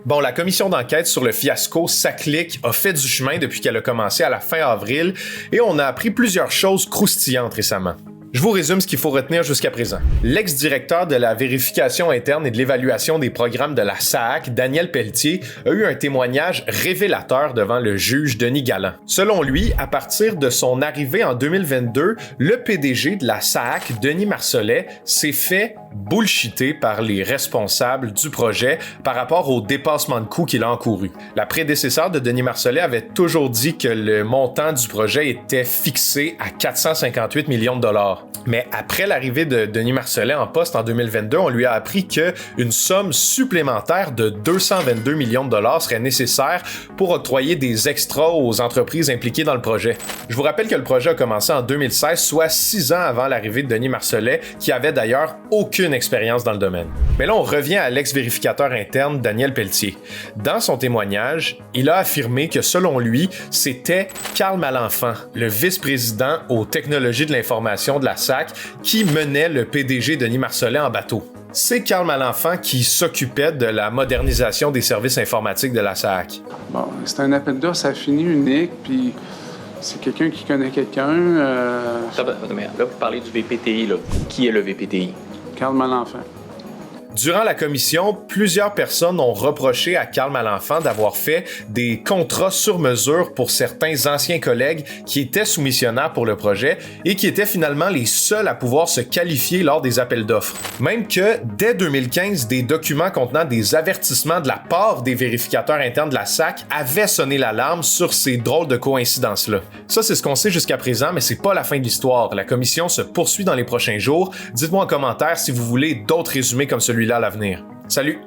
Bon, la commission d'enquête sur le fiasco SACLIC a fait du chemin depuis qu'elle a commencé à la fin avril et on a appris plusieurs choses croustillantes récemment. Je vous résume ce qu'il faut retenir jusqu'à présent. L'ex-directeur de la vérification interne et de l'évaluation des programmes de la SAAC, Daniel Pelletier, a eu un témoignage révélateur devant le juge Denis Galland. Selon lui, à partir de son arrivée en 2022, le PDG de la SAAC, Denis Marcellet, s'est fait bullshiter par les responsables du projet par rapport au dépassement de coûts qu'il a encouru. La prédécesseur de Denis Marcellet avait toujours dit que le montant du projet était fixé à 458 millions de dollars. Mais après l'arrivée de Denis Marcellet en poste en 2022, on lui a appris qu'une somme supplémentaire de 222 millions de dollars serait nécessaire pour octroyer des extras aux entreprises impliquées dans le projet. Je vous rappelle que le projet a commencé en 2016, soit 6 ans avant l'arrivée de Denis Marcellet, qui avait d'ailleurs aucune expérience dans le domaine. Mais là, on revient à l'ex-vérificateur interne Daniel Pelletier. Dans son témoignage, il a affirmé que selon lui, c'était Carl Malenfant, le vice-président aux technologies de l'information de la SAC, qui menait le PDG Denis Marcellet en bateau. C'est Carl Malenfant qui s'occupait de la modernisation des services informatiques de la SAC. Bon, c'est un appel d'offres à fini unique, puis c'est quelqu'un qui connaît quelqu'un. Mais là, vous parlez du VPTI, là. Qui est le VPTI? Carl Malenfant. Durant la commission, plusieurs personnes ont reproché à Carl Malenfant d'avoir fait des contrats sur mesure pour certains anciens collègues qui étaient soumissionnaires pour le projet et qui étaient finalement les seuls à pouvoir se qualifier lors des appels d'offres. Même que, dès 2015, des documents contenant des avertissements de la part des vérificateurs internes de la SAC avaient sonné l'alarme sur ces drôles de coïncidences-là. Ça, c'est ce qu'on sait jusqu'à présent, mais c'est pas la fin de l'histoire. La commission se poursuit dans les prochains jours. Dites-moi en commentaire si vous voulez d'autres résumés comme celui-là à l'avenir. Salut!